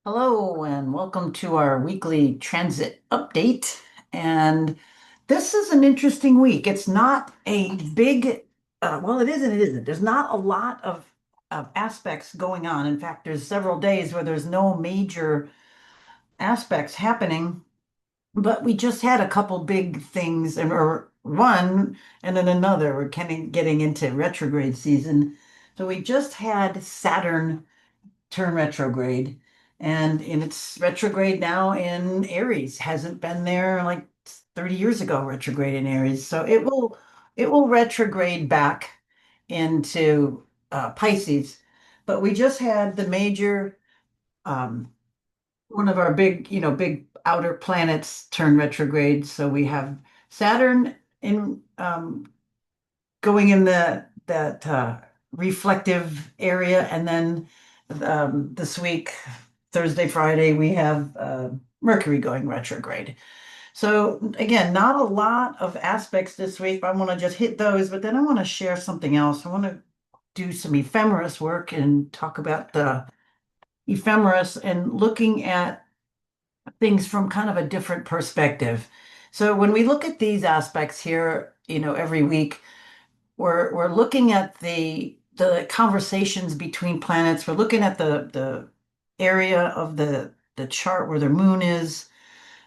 Hello, and welcome to our weekly transit update. And this is an interesting week. It's not a big, well, it is and it isn't. There's not a lot of aspects going on. In fact, there's several days where there's no major aspects happening, but we just had a couple big things, and or one and then another. We're kind of getting into retrograde season. So we just had Saturn turn retrograde. And it's retrograde now in Aries. Hasn't been there like 30 years ago, retrograde in Aries. So it will retrograde back into Pisces. But we just had the major um, one of our big outer planets turn retrograde. So we have Saturn in going in that reflective area, and then this week, Thursday, Friday, we have Mercury going retrograde. So again, not a lot of aspects this week, but I want to just hit those. But then I want to share something else. I want to do some ephemeris work and talk about the ephemeris and looking at things from kind of a different perspective. So when we look at these aspects here, every week, we're looking at the conversations between planets. We're looking at the area of the chart where the moon is,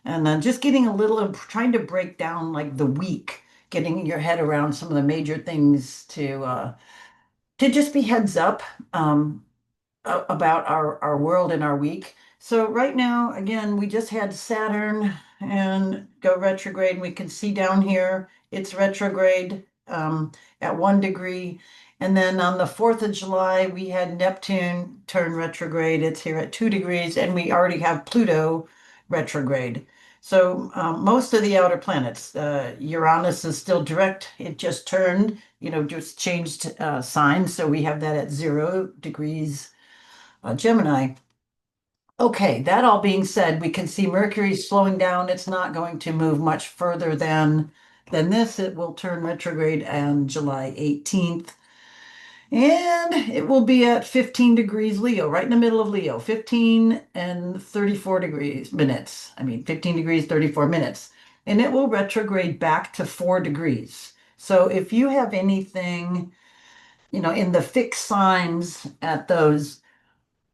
and then just getting a little trying to break down like the week, getting your head around some of the major things to just be heads up. About our world and our week. So right now, again, we just had Saturn and go retrograde. We can see down here it's retrograde at 1 degree. And then on the 4th of July, we had Neptune turn retrograde. It's here at 2 degrees, and we already have Pluto retrograde. So most of the outer planets, Uranus is still direct. It just turned, just changed signs. So we have that at 0 degrees Gemini. Okay, that all being said, we can see Mercury slowing down. It's not going to move much further than this. It will turn retrograde on July 18th. And it will be at 15 degrees Leo, right in the middle of Leo, 15 and 34 degrees minutes. I mean, 15 degrees, 34 minutes. And it will retrograde back to 4 degrees. So if you have anything, in the fixed signs at those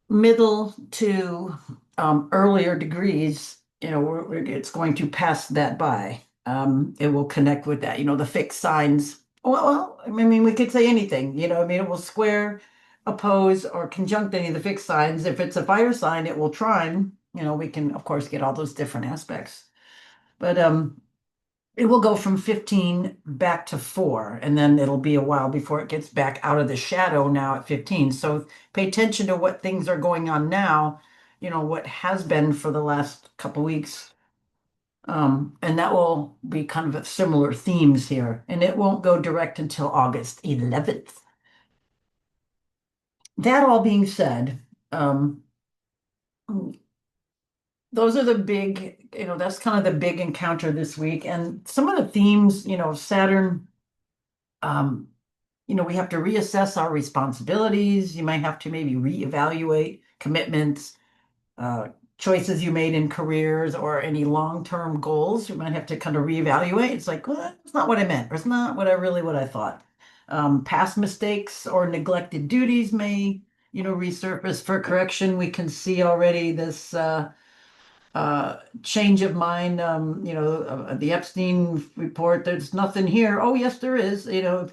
middle to earlier degrees, it's going to pass that by. It will connect with that, the fixed signs. Well, I mean, we could say anything, I mean, it will square, oppose, or conjunct any of the fixed signs. If it's a fire sign, it will trine. We can, of course, get all those different aspects. But it will go from 15 back to 4, and then it'll be a while before it gets back out of the shadow now at 15. So pay attention to what things are going on now, what has been for the last couple weeks. And that will be kind of similar themes here. And it won't go direct until August 11th. That all being said, um, those are the big, that's kind of the big encounter this week. And some of the themes, Saturn. Um, we have to reassess our responsibilities. You might have to maybe reevaluate commitments, uh, choices you made in careers, or any long-term goals. You might have to kind of reevaluate. It's like, well, that's not what I meant, or it's not what I thought. Past mistakes or neglected duties may, resurface for correction. We can see already this change of mind. The Epstein report, there's nothing here. Oh, yes, there is. A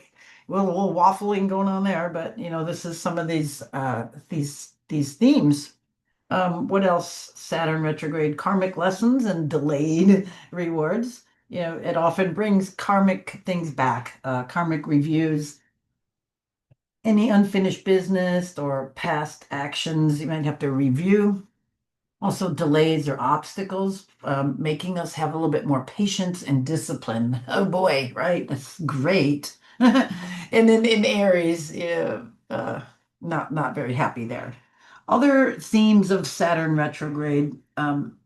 little waffling going on there, but this is some of these themes. What else? Saturn retrograde, karmic lessons and delayed rewards. It often brings karmic things back, karmic reviews, any unfinished business or past actions you might have to review. Also, delays or obstacles, making us have a little bit more patience and discipline. Oh boy, right? That's great. And then in Aries, yeah, not very happy there. Other themes of Saturn retrograde,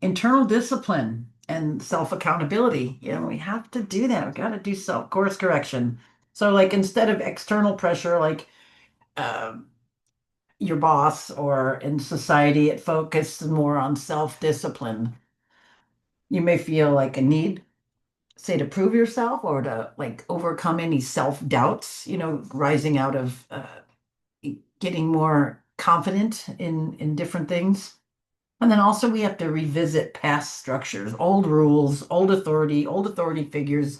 internal discipline and self-accountability. We have to do that. We've got to do self-course correction. So, like, instead of external pressure, like, um your boss or in society, it focuses more on self-discipline. You may feel like a need, say, to prove yourself or to like overcome any self-doubts, rising out of getting more confident in different things. And then also we have to revisit past structures, old rules, old authority figures,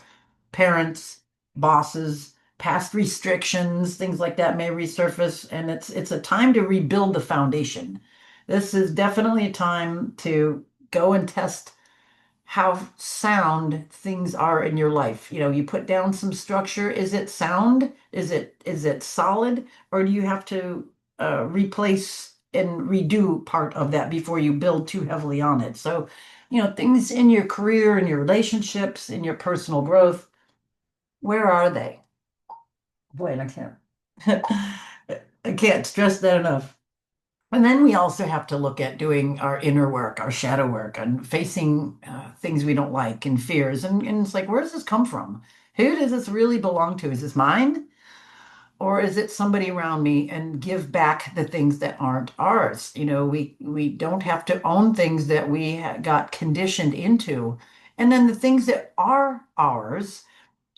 parents, bosses, past restrictions, things like that may resurface, and it's a time to rebuild the foundation. This is definitely a time to go and test how sound things are in your life. You put down some structure. Is it sound? Is it solid? Or do you have to replace and redo part of that before you build too heavily on it? So, things in your career, in your relationships, in your personal growth, where are they? Boy, I can't. I can't stress that enough. And then we also have to look at doing our inner work, our shadow work, and facing things we don't like and fears. And it's like, where does this come from? Who does this really belong to? Is this mine? Or is it somebody around me? And give back the things that aren't ours. We don't have to own things that we got conditioned into. And then the things that are ours,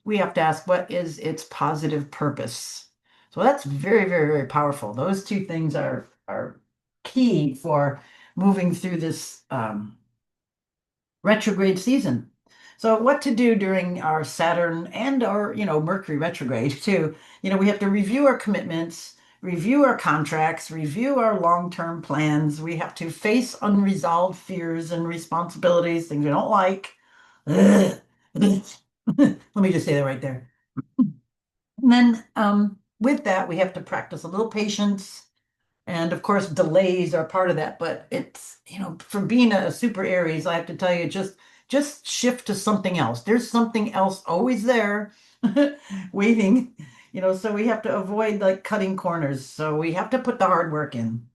we have to ask, what is its positive purpose? So that's very, very, very powerful. Those two things are key for moving through this retrograde season. So what to do during our Saturn and our, Mercury retrograde too. We have to review our commitments, review our contracts, review our long-term plans. We have to face unresolved fears and responsibilities, things we don't like. Ugh. Let me just say that right there. And then with that, we have to practice a little patience. And of course, delays are part of that. But it's, from being a super Aries, I have to tell you, just shift to something else. There's something else always there waiting, so we have to avoid like cutting corners. So we have to put the hard work in.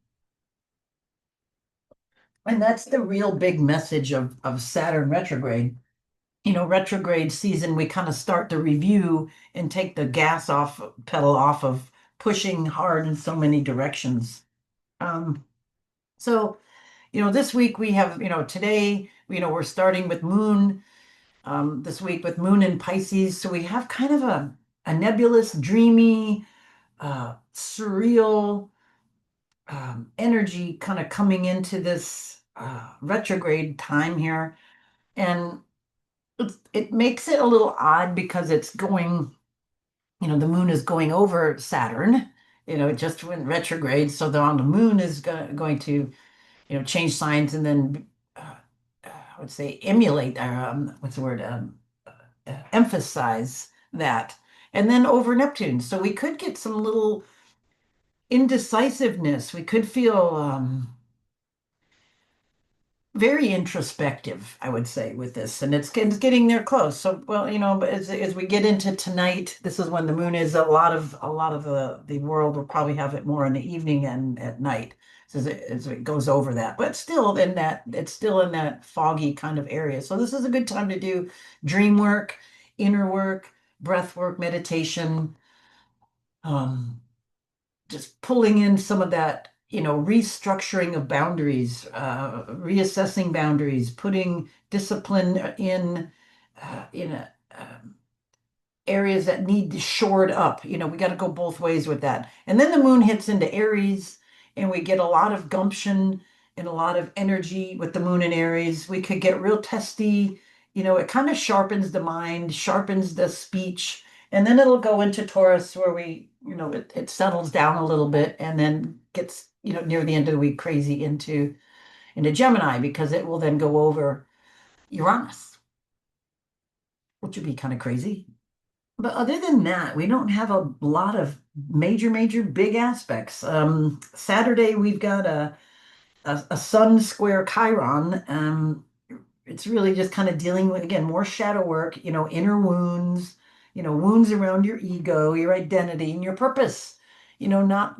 And that's the real big message of Saturn retrograde. Retrograde season, we kind of start to review and take the pedal off of pushing hard in so many directions. So, this week we have, today, we're starting with Moon, this week with Moon in Pisces. So we have kind of a nebulous, dreamy, surreal energy kind of coming into this retrograde time here. And it makes it a little odd because it's going, the moon is going over Saturn, it just went retrograde. So the on the moon is going to, change signs and then I would say emulate, what's the word, emphasize that. And then over Neptune. So we could get some little indecisiveness. We could feel very introspective, I would say, with this, and it's getting there close. So, well, but as we get into tonight, this is when the moon is. A lot of the world will probably have it more in the evening and at night, so as it goes over that. But still, it's still in that foggy kind of area. So this is a good time to do dream work, inner work, breath work, meditation. Um, just pulling in some of that, restructuring of boundaries, reassessing boundaries, putting discipline in areas that need shored up. We got to go both ways with that. And then the moon hits into Aries, and we get a lot of gumption and a lot of energy with the moon in Aries. We could get real testy. It kind of sharpens the mind, sharpens the speech, and then it'll go into Taurus where it settles down a little bit and then gets, near the end of the week crazy into Gemini because it will then go over Uranus, which would be kind of crazy. But other than that, we don't have a lot of major big aspects. Saturday, we've got a Sun square Chiron. It's really just kind of dealing with, again, more shadow work, inner wounds, wounds around your ego, your identity, and your purpose. Not,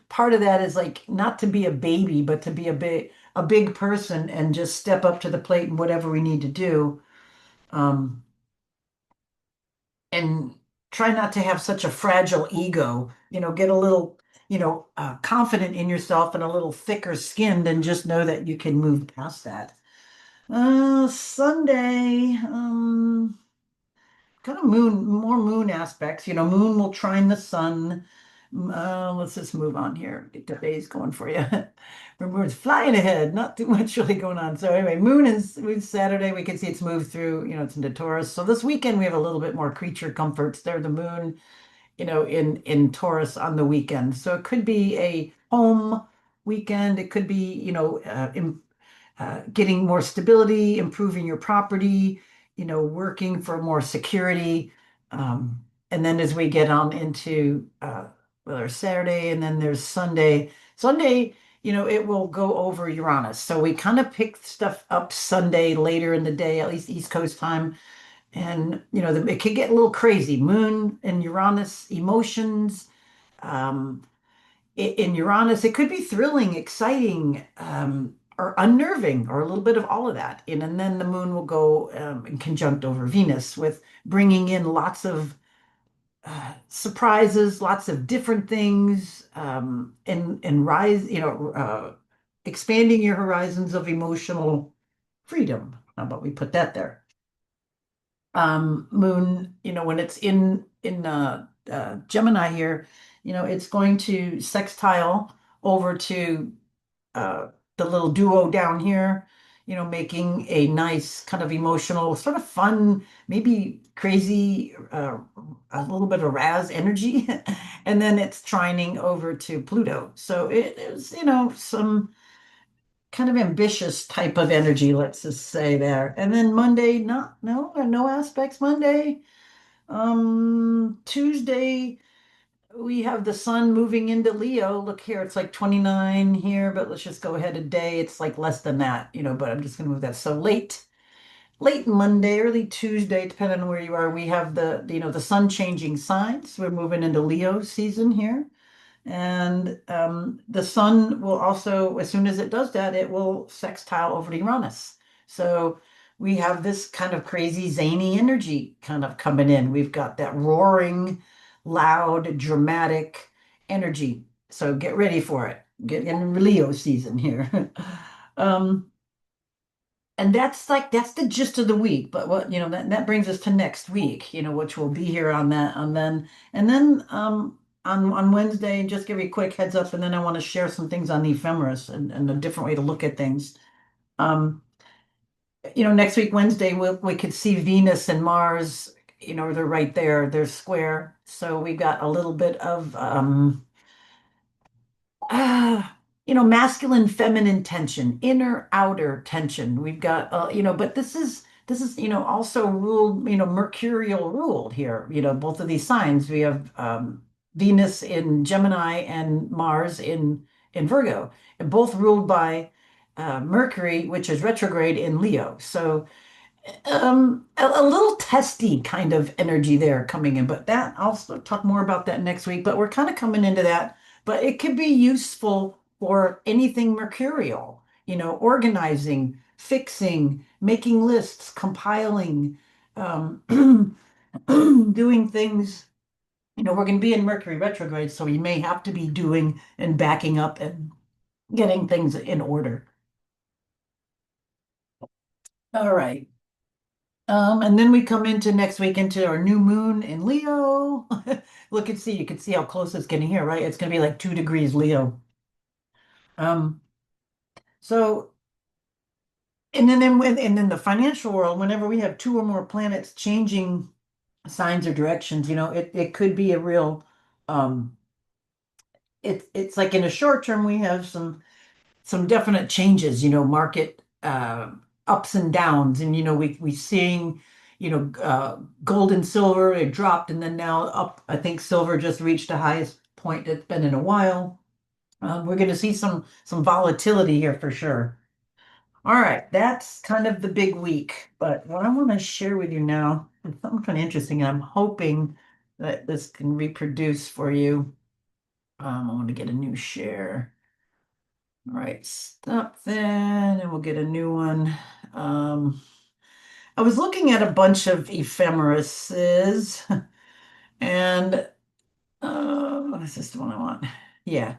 part of that is like not to be a baby, but to be a big person and just step up to the plate and whatever we need to do. Um, and try not to have such a fragile ego, get a little, confident in yourself and a little thicker skinned, and just know that you can move past that. Sunday, kind of more moon aspects. Moon will trine the sun. Let's just move on here. Get the days going for you. Remember, it's flying ahead. Not too much really going on. So anyway, moon is Saturday. We can see it's moved through. It's into Taurus. So this weekend we have a little bit more creature comforts. There, the moon, in Taurus on the weekend. So it could be a home weekend. It could be, getting more stability, improving your property, working for more security. And then as we get on into well, there's Saturday and then there's Sunday. Sunday, it will go over Uranus. So we kind of pick stuff up Sunday later in the day, at least East Coast time. And, it can get a little crazy. Moon and Uranus emotions. Um, in Uranus, it could be thrilling, exciting, or unnerving, or a little bit of all of that. And then the moon will go in conjunct over Venus, with bringing in lots of surprises, lots of different things, and rise, expanding your horizons of emotional freedom. How about we put that there? Moon, when it's in Gemini here, it's going to sextile over to uh, the little duo down here, making a nice kind of emotional, sort of fun, maybe crazy, a little bit of Raz energy. And then it's trining over to Pluto. So it is, some kind of ambitious type of energy, let's just say there. And then Monday, not, no, no aspects Monday. Tuesday, we have the sun moving into Leo. Look here, it's like 29 here, but let's just go ahead a day. It's like less than that, but I'm just gonna move that. So late Monday, early Tuesday, depending on where you are, we have the sun changing signs. We're moving into Leo season here. And the sun will also, as soon as it does that, it will sextile over to Uranus. So we have this kind of crazy, zany energy kind of coming in. We've got that roaring, loud, dramatic energy. So get ready for it. Get in Leo season here. um, and that's the gist of the week. But that brings us to next week, which will be here on that, and then on Wednesday, just give you a quick heads up, and then I want to share some things on the ephemeris and a different way to look at things. Um, Next week, Wednesday, we could see Venus and Mars, they're right there, they're square. So we got a little bit of masculine, feminine tension, inner, outer tension. We've got, but this is, also ruled, mercurial ruled here. Both of these signs. We have Venus in Gemini and Mars in Virgo, and both ruled by Mercury, which is retrograde in Leo. So a little testy kind of energy there coming in, but that I'll talk more about that next week. But we're kind of coming into that, but it could be useful for anything mercurial, organizing, fixing, making lists, compiling, um, doing things. We're going to be in Mercury retrograde, so we may have to be doing and backing up and getting things in order. All right. And then we come into next week into our new moon in Leo. Look and see, you can see how close it's getting here, right? It's going to be like 2 degrees Leo. Um, so, and then the financial world, whenever we have two or more planets changing signs or directions, it could be a real, um, it's like in the short term, we have some definite changes, market ups and downs, and we seeing, gold and silver, it dropped and then now up. I think silver just reached the highest point it's been in a while. We're going to see some volatility here for sure. All right, that's kind of the big week. But what I want to share with you now is something kind of interesting, and I'm hoping that this can reproduce for you. I want to get a new share. All right, stop then, and we'll get a new one. Um, I was looking at a bunch of ephemerises, and what is this the one I want? Yeah.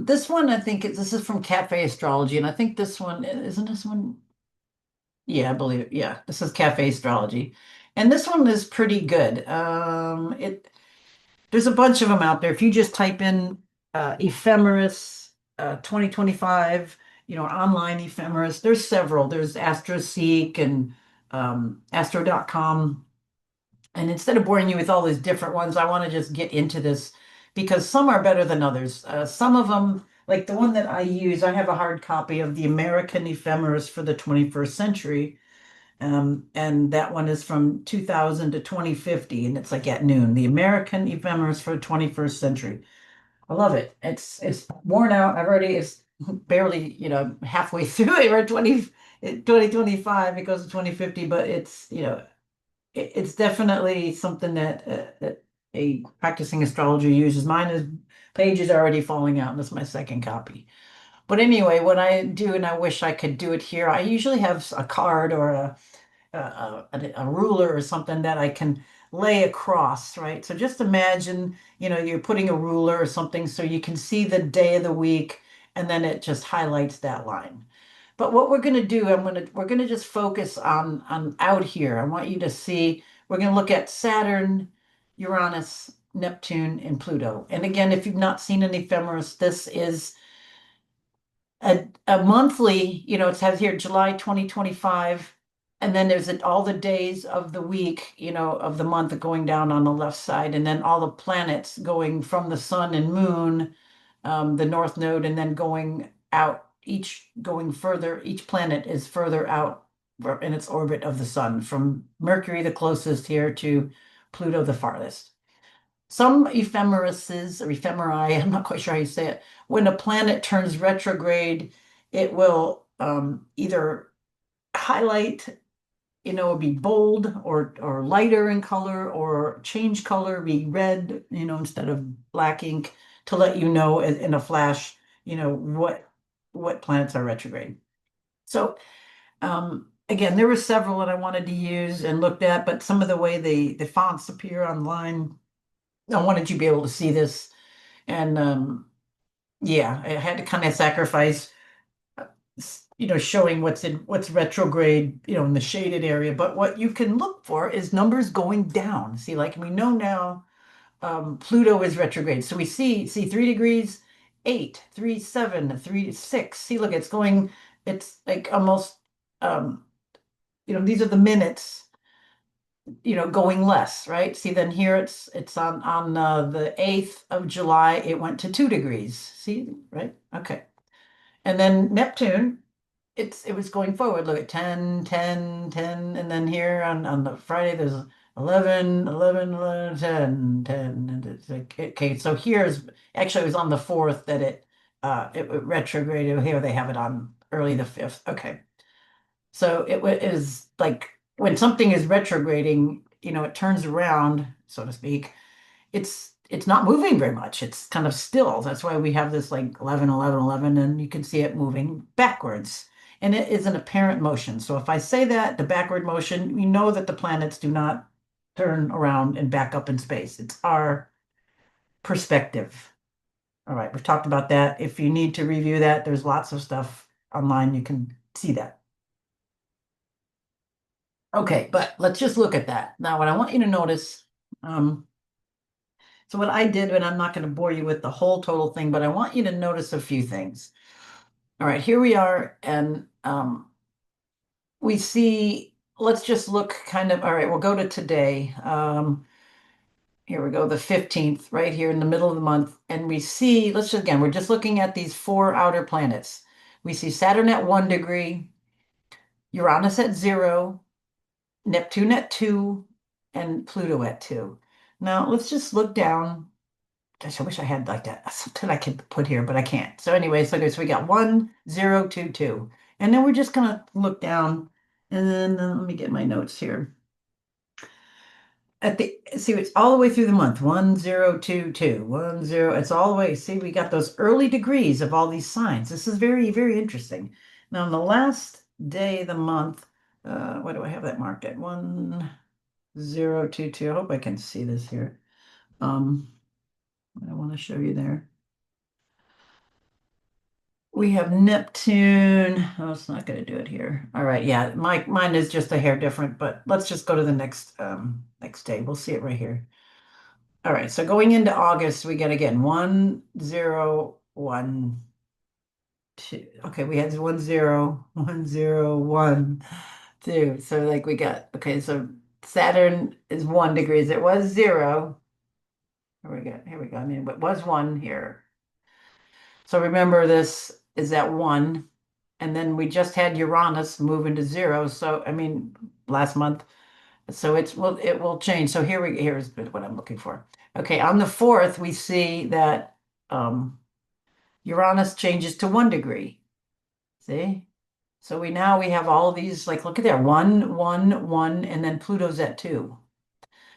This one, I think this is from Cafe Astrology, and I think this one, isn't this one? Yeah, I believe it. Yeah, this is Cafe Astrology. And this one is pretty good. There's a bunch of them out there. If you just type in ephemeris 2025, online ephemeris, there's several. There's AstroSeek and Astro.com. And instead of boring you with all these different ones, I want to just get into this because some are better than others. Some of them, like the one that I use, I have a hard copy of the American Ephemeris for the 21st century. And that one is from 2000 to 2050, and it's like at noon. The American Ephemeris for the 21st century. I love it. It's worn out. I've already it's barely, halfway through it. We're 2025. It goes to 2050, but it's definitely something that a practicing astrologer uses. Mine is pages are already falling out, and that's my second copy. But anyway, what I do, and I wish I could do it here, I usually have a card or a ruler or something that I can lay across, right? So just imagine, you're putting a ruler or something so you can see the day of the week, and then it just highlights that line. But what we're going to do, we're going to just focus on out here. I want you to see, we're going to look at Saturn, Uranus, Neptune, and Pluto. And again, if you've not seen an ephemeris, this is a monthly, it says here July 2025, and then there's all the days of the week, of the month going down on the left side, and then all the planets going from the sun and moon, the north node, and then going out, each going further, each planet is further out in its orbit of the sun, from Mercury the closest here to Pluto the farthest. Some ephemerises or ephemeri, I'm not quite sure how you say it, when a planet turns retrograde, it will either highlight, it'll be bold or lighter in color or change color, be red, instead of black ink to let you know in a flash, what planets are retrograde. So again, there were several that I wanted to use and looked at, but some of the way the fonts appear online, I wanted you to be able to see this. And yeah, I had to kind of sacrifice, showing what's retrograde, in the shaded area. But what you can look for is numbers going down. See, like we know now, Pluto is retrograde. So we see 3 degrees, 8, 3, 7, 3, 6. See, look, it's like almost, um, these are the minutes, going less, right? See, then here it's on the 8th of July, it went to 2 degrees. See, right? Okay. And then Neptune, it was going forward. Look at 10, 10, 10, and then here on the Friday there's 11, 11, 11, 10, 10. And it's like, okay, so here's actually it was on the 4th that it retrograded. Here they have it on early the 5th. Okay. So is like when something is retrograding, it turns around, so to speak. It's not moving very much. It's kind of still. That's why we have this like 11, 11, 11, and you can see it moving backwards. And it is an apparent motion. So if I say that, the backward motion, we know that the planets do not turn around and back up in space. It's our perspective. All right, we've talked about that. If you need to review that, there's lots of stuff online. You can see that. Okay, but let's just look at that. Now, what I want you to notice, um, so what I did, and I'm not going to bore you with the whole total thing, but I want you to notice a few things. All right, here we are, and we see, let's just look kind of, all right, we'll go to today. Here we go, the 15th, right here in the middle of the month. And we see, let's just, again, we're just looking at these four outer planets. We see Saturn at 1 degree, Uranus at 0, Neptune at 2, and Pluto at 2. Now let's just look down. Gosh, I wish I had like that something I could put here, but I can't. So anyway, so we got 1, 0, 2, 2. And then we're just gonna look down, and then let me get my notes here. See, it's all the way through the month. 1, 0, 2, 2. 1, 0. It's all the way. See, we got those early degrees of all these signs. This is very, very interesting. Now, on the last day of the month, what do I have that marked at? 1, 0, 2, 2. I hope I can see this here. I want to show you there. We have Neptune. Oh, it's not going to do it here. All right, yeah, mine is just a hair different, but let's just go to the next day. We'll see it right here. All right, so going into August, we get again 1, 0, 1, 2. Okay, we had 1, 0, 1, 0, 1, 2. So like we got okay, so Saturn is 1 degrees. It was 0. Here we go. I mean, it was 1 here. So remember this is at 1. And then we just had Uranus move into 0. So I mean, last month. So it will change. So here's what I'm looking for. Okay, on the 4th, we see that Uranus changes to 1 degree. See? So we have all these, like, look at there, 1, 1, 1, and then Pluto's at 2.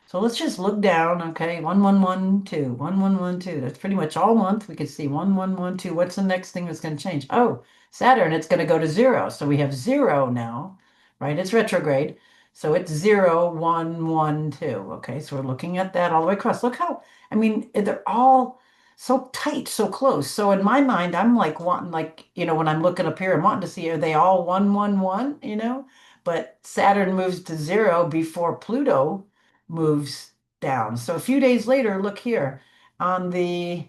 So let's just look down, okay? 1, 1, 1, 2, 1, 1, 1, 2. That's pretty much all month. We can see 1, 1, 1, 2. What's the next thing that's going to change? Oh, Saturn, it's going to go to 0. So we have 0 now, right? It's retrograde. So it's 0, 1, 1, 2. Okay, so we're looking at that all the way across. Look how, I mean, they're all so tight, so close. So in my mind, I'm like wanting, like, when I'm looking up here, I'm wanting to see, are they all 1, 1, 1? But Saturn moves to 0 before Pluto moves down. So a few days later, look here, on the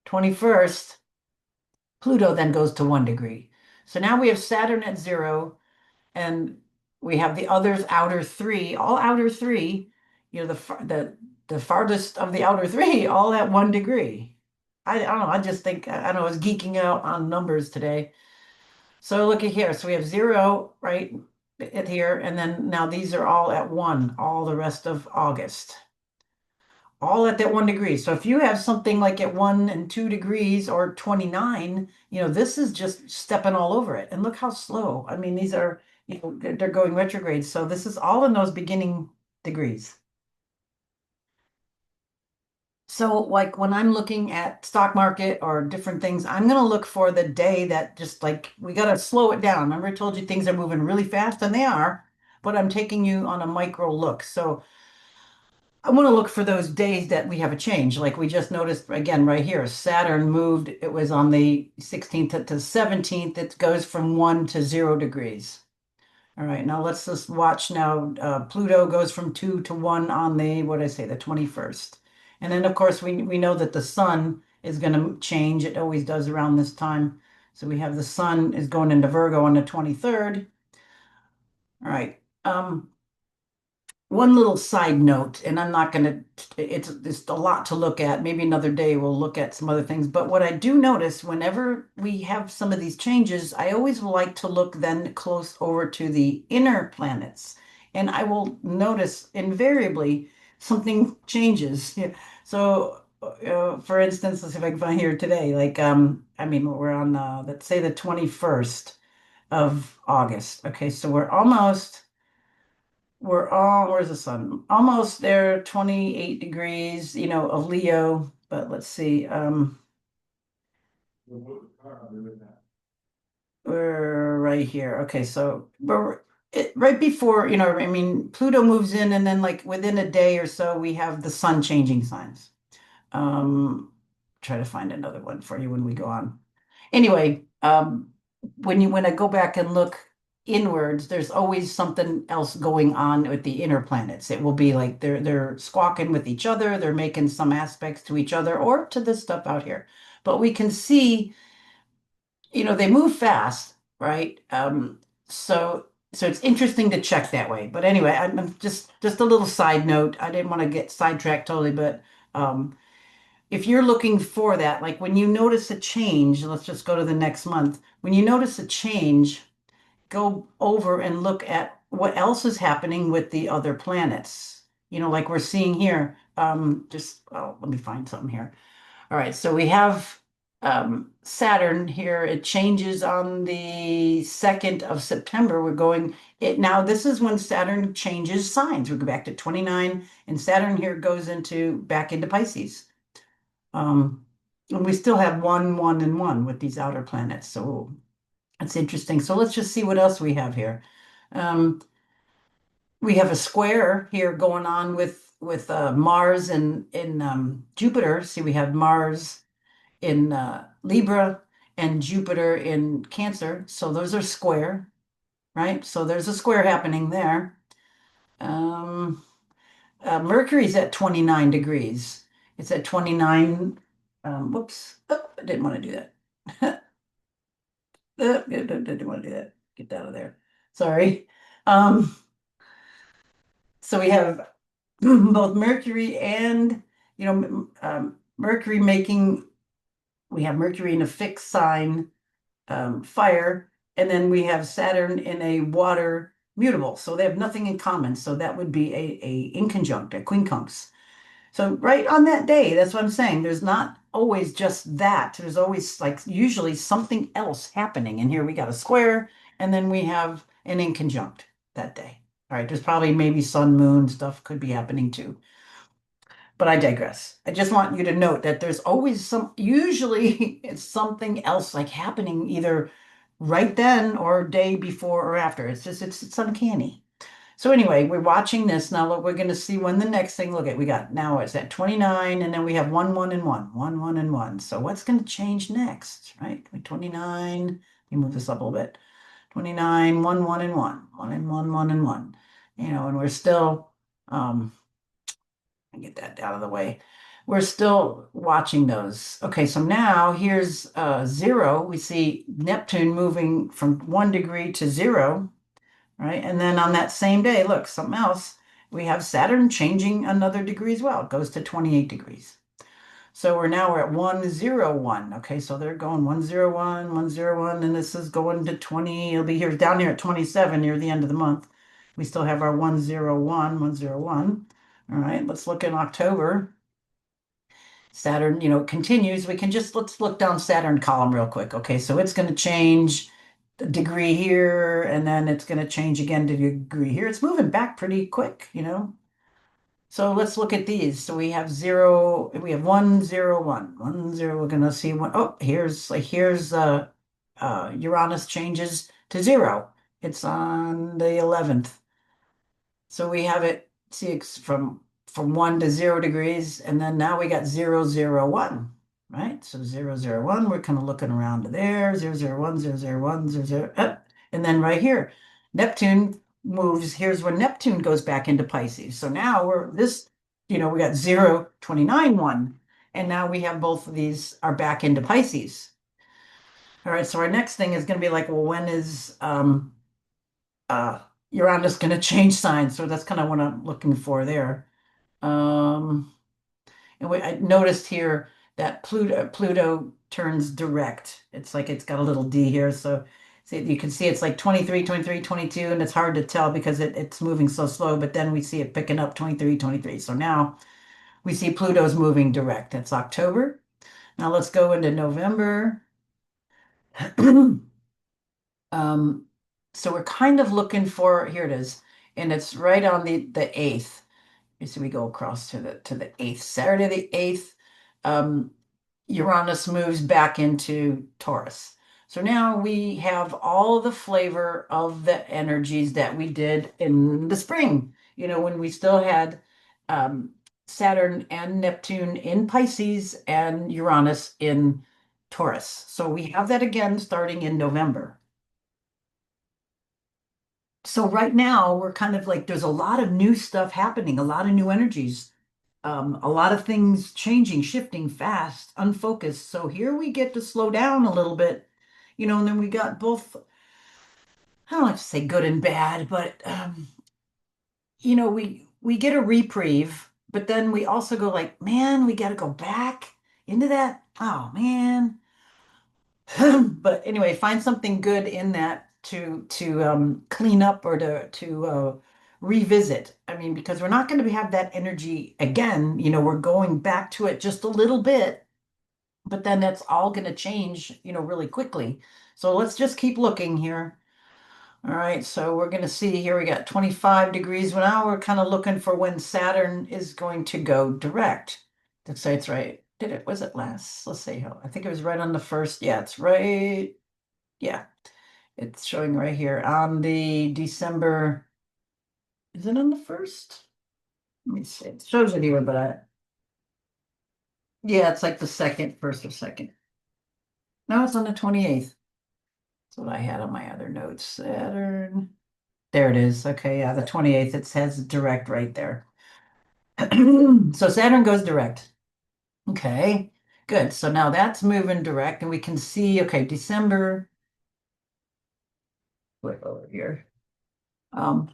21st, Pluto then goes to 1 degree. So now we have Saturn at 0, and we have the others outer three, all outer three, the farthest of the outer three, all at 1 degree. I don't know. I just think I don't know. I was geeking out on numbers today. So look at here. So we have 0 right at here, and then now these are all at 1, all the rest of August, all at that 1 degree. So if you have something like at 1 and 2 degrees or 29, this is just stepping all over it. And look how slow. I mean, these are, they're going retrograde. So this is all in those beginning degrees. So like when I'm looking at stock market or different things, I'm going to look for the day that just like we got to slow it down. Remember I told you things are moving really fast and they are, but I'm taking you on a micro look. So I want to look for those days that we have a change. Like we just noticed again right here, Saturn moved, it was on the 16th to 17th. It goes from 1 to 0 degrees. All right, now let's just watch now. Pluto goes from 2 to 1 on the, what did I say, the 21st. And then, of course, we know that the sun is going to change. It always does around this time. So we have the sun is going into Virgo on the 23rd. All right. One little side note, and I'm not going to, it's a lot to look at. Maybe another day we'll look at some other things. But what I do notice whenever we have some of these changes, I always like to look then close over to the inner planets. And I will notice invariably something changes. Yeah. So, for instance, let's see if I can find here today. Like, I mean, we're on, let's say the 21st of August. Okay, so where's the sun? Almost there, 28 degrees, of Leo. But let's see. We're right here. Okay, so right before, I mean, Pluto moves in, and then like within a day or so, we have the sun changing signs. Um, Try to find another one for you when we go on. Anyway, when I go back and look inwards, there's always something else going on with the inner planets. It will be like they're squawking with each other, they're making some aspects to each other or to this stuff out here. But we can see, they move fast, right? So it's interesting to check that way. But anyway, I'm just a little side note. I didn't want to get sidetracked totally, but if you're looking for that, like when you notice a change, let's just go to the next month. When you notice a change, go over and look at what else is happening with the other planets. Like we're seeing here. Let me find something here. All right, so we have Saturn here. It changes on the 2nd of September. We're going it now. This is when Saturn changes signs. We go back to 29, and Saturn here goes back into Pisces. And we still have 1, 1, and 1 with these outer planets. So that's interesting. So let's just see what else we have here. Um, we have a square here going on with Mars and in Jupiter. See, we have Mars in Libra, and Jupiter in Cancer. So those are square, right? So there's a square happening there. Um, Mercury's at 29 degrees. It's at 29. Whoops. Oh, I didn't want to do that. Didn't want to do that. Get that out of there. Sorry. Um, so we have both Mercury and, Mercury making, we have Mercury in a fixed sign, fire, and then we have Saturn in a water mutable. So they have nothing in common. So that would be a inconjunct, a quincunx. So right on that day, that's what I'm saying. There's not always just that. There's always like usually something else happening. And here we got a square, and then we have an inconjunct that day. All right, there's probably maybe sun, moon stuff could be happening too. But I digress. I just want you to note that there's always usually it's something else like happening either right then or day before or after. It's uncanny. So anyway, we're watching this now. Look, we're going to see when the next thing. Look at we got now it's at 29, and then we have 1, 1, and 1, 1, 1, and 1. So what's going to change next, right? 29. Let me move this up a little bit. 29, 1, 1, and 1, 1 and 1, 1 and 1. And we're still get that out of the way. We're still watching those. Okay, so now here's 0. We see Neptune moving from 1 degree to 0, right? And then on that same day, look, something else. We have Saturn changing another degree as well. It goes to 28 degrees. So we're at 101. Okay, so they're going 101, 101, and this is going to 20. It'll be here down here at 27 near the end of the month. We still have our 101, 101. All right, let's look in October. Saturn, continues. Let's look down Saturn column real quick. Okay, so it's going to change the degree here, and then it's going to change again to degree here. It's moving back pretty quick. So let's look at these. So we have 0, we have 101, 10. We're going to see one. Oh, here's Uranus changes to 0. It's on the 11th. So we have it, see, it's from 1 to 0 degrees, and then now we got 0, 0, 1, right? So 0, 0, 1, we're kind of looking around to there, 0, 0, 1, 0, 0, 1, 0, 0, and then right here, Neptune moves. Here's where Neptune goes back into Pisces. So now we got 0, 29, 1, and now we have both of these are back into Pisces. All right, so our next thing is going to be like, well, when is uh, Uranus going to change signs? So that's kind of what I'm looking for there. Um, and I noticed here that Pluto turns direct. It's like it's got a little D here. So see, you can see it's like 23, 23, 22, and it's hard to tell because it's moving so slow, but then we see it picking up 23, 23. So now we see Pluto's moving direct. That's October. Now let's go into November. Um, so we're kind of looking for, here it is, and it's right on the 8th. So we go across to the 8th, Saturday the 8th. Uranus moves back into Taurus. So now we have all the flavor of the energies that we did in the spring, when we still had um, Saturn and Neptune in Pisces and Uranus in Taurus. So we have that again starting in November. So right now we're kind of like there's a lot of new stuff happening, a lot of new energies, a lot of things changing, shifting fast, unfocused. So here we get to slow down a little bit, and then we got both, I don't like to say good and bad, but we get a reprieve, but then we also go like, man, we got to go back into that. Oh man. But anyway, find something good in that to clean up or to revisit. I mean, because we're not going to have that energy again. We're going back to it just a little bit, but then that's all going to change, really quickly. So let's just keep looking here. All right, so we're going to see here we got 25 degrees. Well, now we're kind of looking for when Saturn is going to go direct. Let's say it's right. Was it last? Let's see. I think it was right on the first. Yeah, it's right. Yeah, it's showing right here on the December. Is it on the first? Let me see. It shows it here, but yeah, it's like the second, first or second. No, it's on the 28th. That's what I had on my other notes. Saturn. There it is. Okay, yeah, the 28th. It says direct right there. So Saturn goes direct. Okay, good. So now that's moving direct, and we can see, okay, December, wait over here. Um,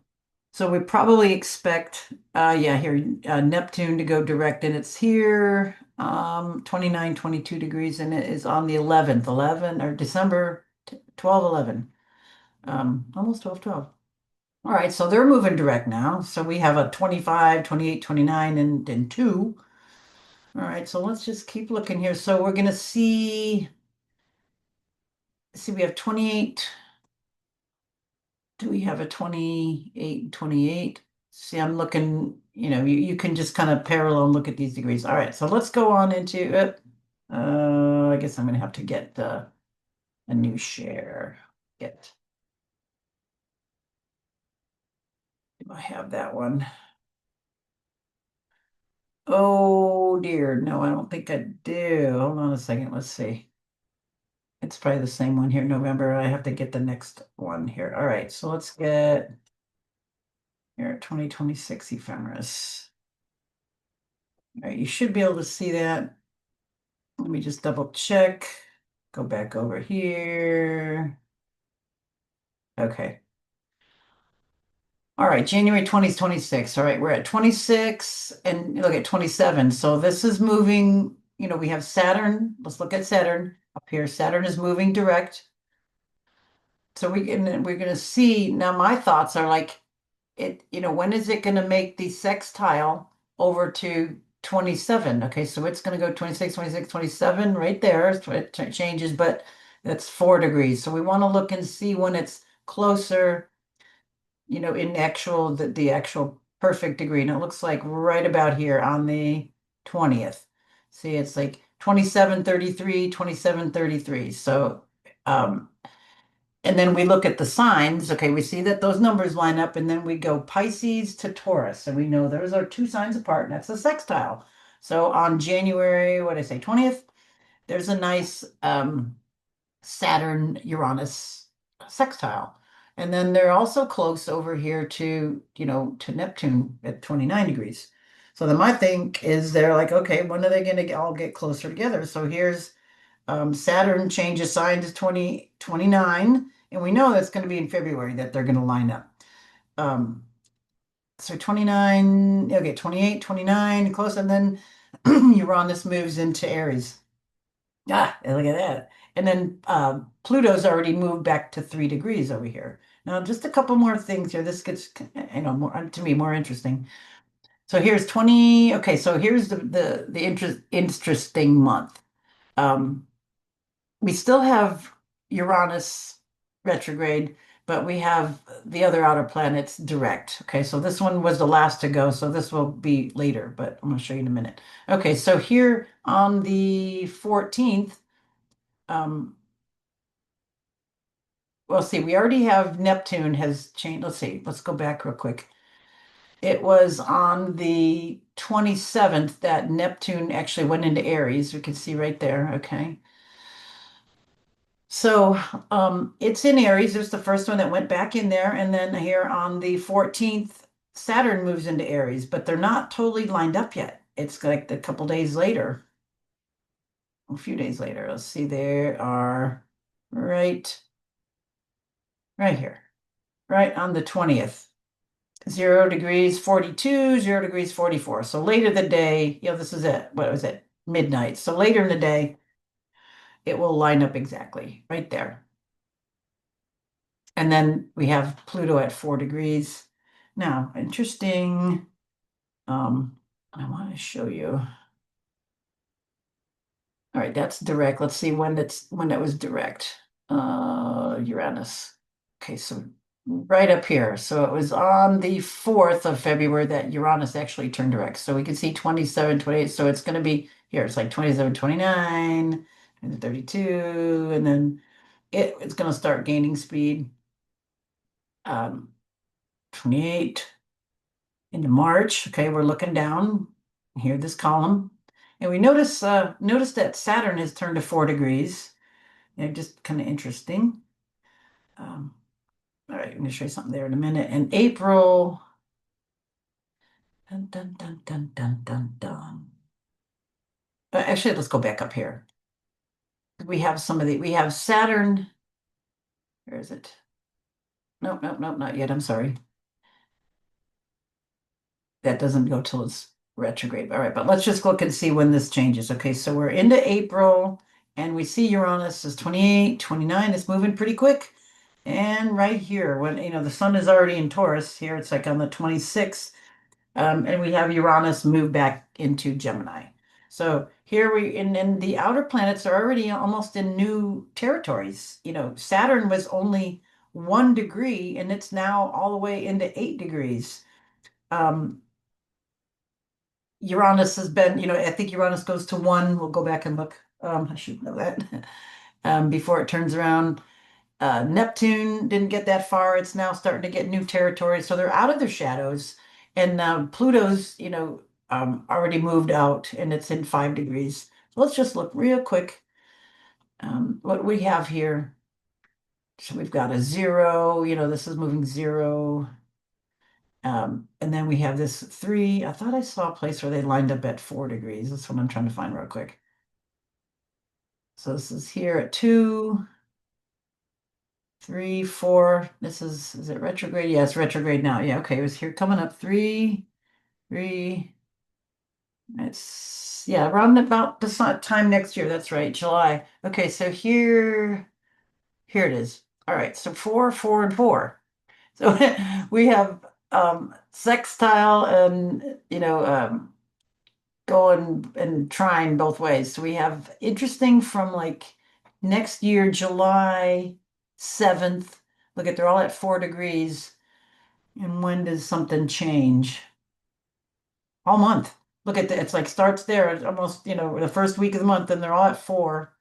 so we probably expect, yeah, here, Neptune to go direct, and it's here, 29, 22 degrees, and it is on the 11th, 11, or December 12, 11, almost 12, 12. All right, so they're moving direct now. So we have a 25, 28, 29, and 2. All right, so let's just keep looking here. So we're going to see, we have 28. Do we have a 28, 28? See, I'm looking, you can just kind of parallel and look at these degrees. All right, so let's go on into it. I guess I'm going to have to get a new share. Get, do I have that one? Oh dear, no, I don't think I do. Hold on a second, let's see. It's probably the same one here, November. I have to get the next one here. All right, so let's get here 2026 ephemeris. All right, you should be able to see that. Let me just double check. Go back over here. Okay. All right, January 2026. All right, we're at 26 and look at 27. So this is moving, we have Saturn. Let's look at Saturn up here. Saturn is moving direct. So we're going to see now my thoughts are like when is it going to make the sextile over to 27? Okay, so it's going to go 26, 26, 27 right there. It changes, but that's 4 degrees. So we want to look and see when it's closer, in actual, the actual perfect degree. And it looks like right about here on the 20th. See, it's like 27:33, 27:33. So, and then we look at the signs. Okay, we see that those numbers line up, and then we go Pisces to Taurus, and we know those are 2 signs apart, and that's a sextile. So on January, what did I say, 20th, there's a nice Saturn Uranus sextile. And then they're also close over here to Neptune at 29 degrees. So then my thing is they're like, okay, when are they going to all get closer together? So here's Saturn changes sign to 2029, and we know that's going to be in February that they're going to line up. Um, so 29, okay, 28, 29, close, and then Uranus moves into Aries. Ah, look at that. And then Pluto's already moved back to 3 degrees over here. Now, just a couple more things here. This gets, more to me more interesting. So here's 20. Okay, so here's the interesting month. Um, we still have Uranus retrograde, but we have the other outer planets direct. Okay, so this one was the last to go, so this will be later, but I'm going to show you in a minute. Okay, so here on the 14th, um, well, see, we already have Neptune has changed. Let's see, let's go back real quick. It was on the 27th that Neptune actually went into Aries. We can see right there. Okay. So it's in Aries. There's the first one that went back in there. And then here on the 14th, Saturn moves into Aries, but they're not totally lined up yet. It's like a couple days later, a few days later. Let's see, they are right here, right on the 20th. 0 degrees 42, 0 degrees 44. So later the day, this is it. What was it? Midnight. So later in the day, it will line up exactly right there. And then we have Pluto at 4 degrees. Now, interesting. I want to show you. All right, that's direct. Let's see when that was direct. Uranus. Okay, so right up here. So it was on the 4th of February that Uranus actually turned direct. So we can see 27, 28. So it's going to be here. It's like 27, 29, and 32, and then it's going to start gaining speed. 28 into March. Okay, we're looking down here, this column. And we notice that Saturn has turned to 4 degrees. Just kind of interesting. Um, all right, I'm going to show you something there in a minute. In April, dun, dun, dun, dun, dun, dun, dun. Actually, let's go back up here. We have we have Saturn. Where is it? Nope, nope, nope, not yet. I'm sorry. That doesn't go till it's retrograde. All right, but let's just look and see when this changes. Okay, so we're into April and we see Uranus is 28, 29. It's moving pretty quick. And right here, when the sun is already in Taurus, here it's like on the 26th, and we have Uranus move back into Gemini. So here and the outer planets are already almost in new territories. Saturn was only 1 degree, and it's now all the way into 8 degrees. Um, Uranus has been, I think Uranus goes to 1. We'll go back and look. I should know that before it turns around. Neptune didn't get that far. It's now starting to get new territory. So they're out of their shadows. And Pluto's, already moved out and it's in 5 degrees. So let's just look real quick what we have here. So we've got a 0, this is moving 0. And then we have this 3. I thought I saw a place where they lined up at 4 degrees. That's what I'm trying to find real quick. So this is here at 2, 3, 4. This is it retrograde? Yeah, it's retrograde now. Yeah, okay. It was here coming up 3, 3. It's yeah, around about the time next year. That's right, July. Okay, so here it is. All right, so 4, 4, and 4. So we have sextile and going and trying both ways. So we have interesting from like next year, July 7th. Look at they're all at 4 degrees. And when does something change? All month. Look at that. It's like starts there at almost, the first week of the month, and they're all at 4.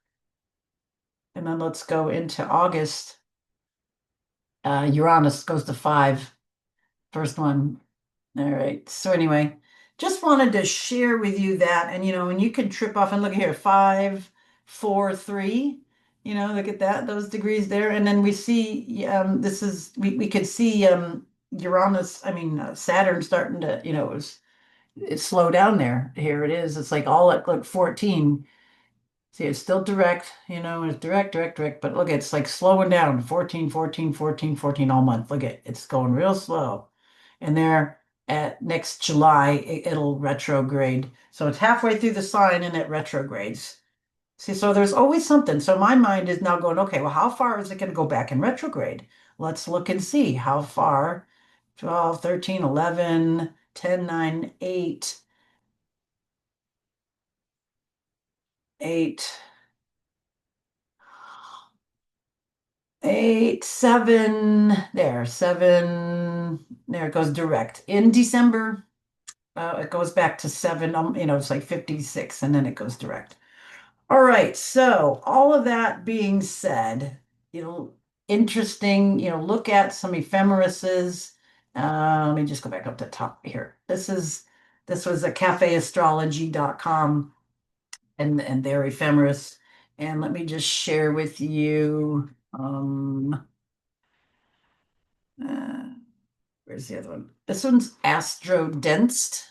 And then let's go into August. Uranus goes to 5. First one. All right. So anyway, just wanted to share with you that, and you can trip off and look here, 5, 4, 3. Look at that, those degrees there, and then we see this is we could see Uranus, I mean Saturn starting to, it's slow down there. Here it is. It's like all at like 14. See, it's still direct, it's direct, direct, direct, but look, it's like slowing down 14, 14, 14, 14 all month. Look at it's going real slow. And there at next July, it'll retrograde. So it's halfway through the sign and it retrogrades. See, so there's always something. So my mind is now going, okay, well, how far is it going to go back in retrograde? Let's look and see how far. 12, 13, 11, 10, 9, 8, 8. 8, 7, there, 7, there it goes direct. In December, it goes back to 7, it's like 56, and then it goes direct. All right, so all of that being said, interesting, look at some ephemerises. Let me just go back up to top here. This was a cafeastrology.com and their ephemeris. And let me just share with you. Uh, where's the other one? This one's Astro Densed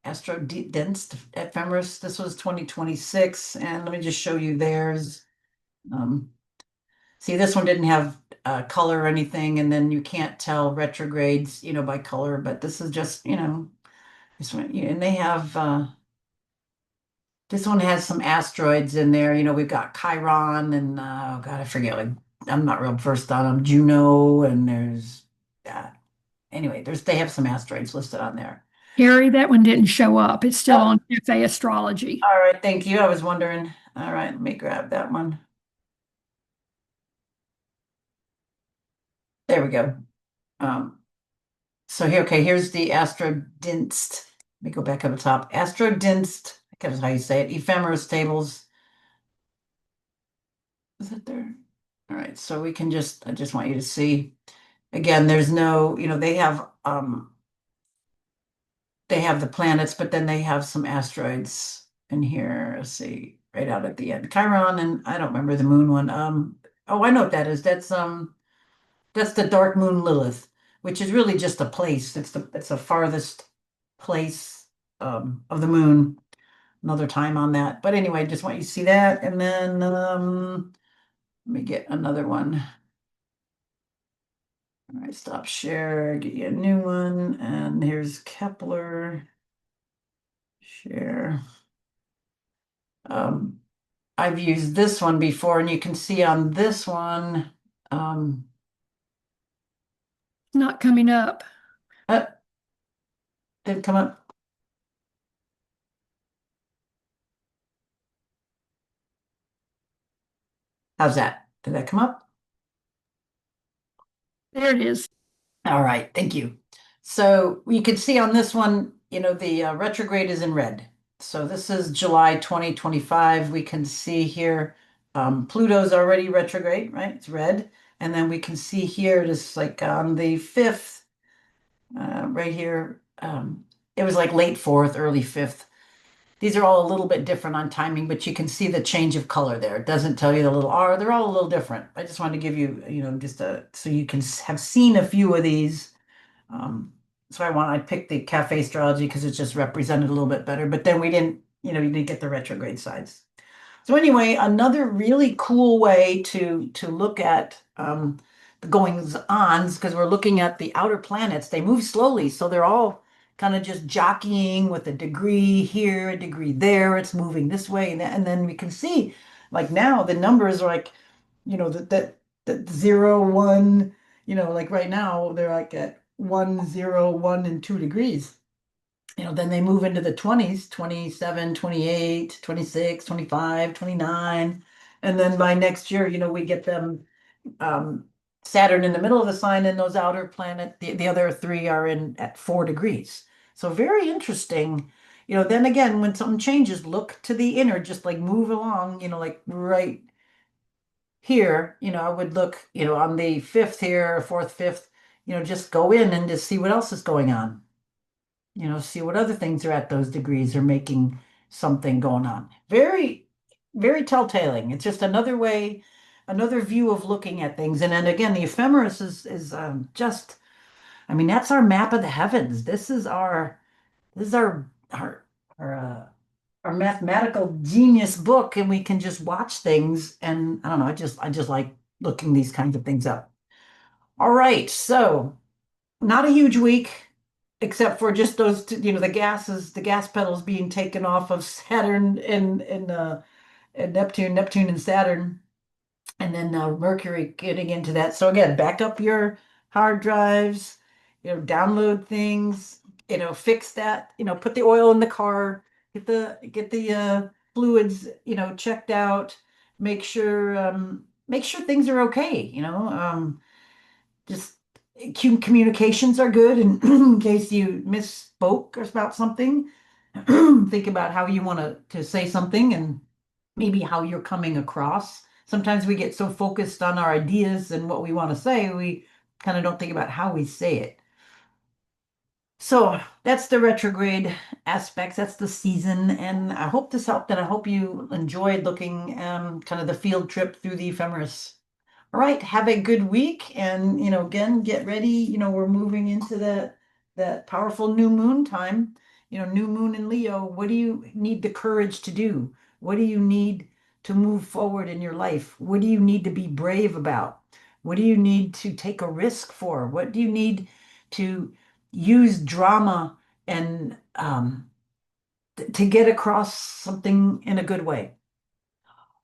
ephemeris. This was 2026. And let me just show you theirs. Um, See, this one didn't have color or anything, and then you can't tell retrogrades, by color, but this is just, this one, yeah, and they have this one has some asteroids in there. We've got Chiron and oh God, I forget. Like I'm not real versed on them. Juno and there's anyway. They have some asteroids listed on there. Harry, that one didn't show up. It's still Oh, on Cafe Astrology. all right. Thank you. I was wondering. All right, let me grab that one. There we go. Um, so here, okay, here's the Astrodinst. Let me go back up the top. Astrodinst, I guess is how you say it. Ephemeris tables. Is it there? All right, so I just want you to see. Again, there's no, they have the planets, but then they have some asteroids in here. Let's see. right out at the end. Chiron, and I don't remember the moon one. Oh, I know what that is. That's the dark moon Lilith, which is really just a place. It's the farthest place of the moon. Another time on that. But anyway, just want you to see that. And then let me get another one. All right, stop share, get you a new one. And here's Kepler. Share. Um, I've used this one before, and you can see on this one, um, Not coming up. uh, didn't come up. How's that? Did that come up? There it is. All right, thank you. So you can see on this one, the retrograde is in red. So this is July 2025. We can see here Pluto's already retrograde, right? It's red. And then we can see here, just like on the 5th, right here, it was like late 4th, early 5th. These are all a little bit different on timing, but you can see the change of color there. It doesn't tell you the little R. They're all a little different. I just wanted to give you, just so you can have seen a few of these. So I picked the cafe astrology because it's just represented a little bit better. But then we didn't, you didn't get the retrograde sides. So anyway, another really cool way to look at the goings ons, because we're looking at the outer planets. They move slowly, so they're all kind of just jockeying with a degree here, a degree there. It's moving this way, and then we can see, like now, the numbers are like, that 0, 1. Like right now they're like at 1, 0, 1, and 2 degrees. Then they move into the 20s, 27, 28, 26, 25, 29. And then by next year, we get them um, Saturn in the middle of the sign, and those outer planet, the other three are in at 4 degrees. So very interesting. Then again, when something changes, look to the inner, just like move along, like right here, I would look, on the 5th here, 4th, 5th, just go in and just see what else is going on. See what other things are at those degrees or making something going on. Very, very telltaling. It's just another way, another view of looking at things. And then again, the ephemeris is just, I mean, that's our map of the heavens. This is our our mathematical genius book, and we can just watch things. And I don't know, I just like looking these kinds of things up. All right, so not a huge week, except for just those, the gas pedals being taken off of Saturn and Neptune and Saturn, and then Mercury getting into that. So again, back up your hard drives, download things, fix that, put the oil in the car, get the fluids, checked out, make sure things are okay, just communications are good, and in case you misspoke about something, think about how you want to say something and maybe how you're coming across. Sometimes we get so focused on our ideas and what we want to say, we kind of don't think about how we say it. So that's the retrograde aspects. That's the season. And I hope this helped, and I hope you enjoyed looking kind of the field trip through the ephemeris. All right, have a good week, and again, get ready. We're moving into that powerful new moon time. New moon in Leo. What do you need the courage to do? What do you need to move forward in your life? What do you need to be brave about? What do you need to take a risk for? What do you need to use drama and to get across something in a good way?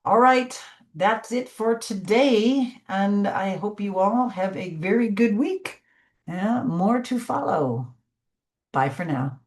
All right, that's it for today, and I hope you all have a very good week. Yeah, more to follow. Bye for now.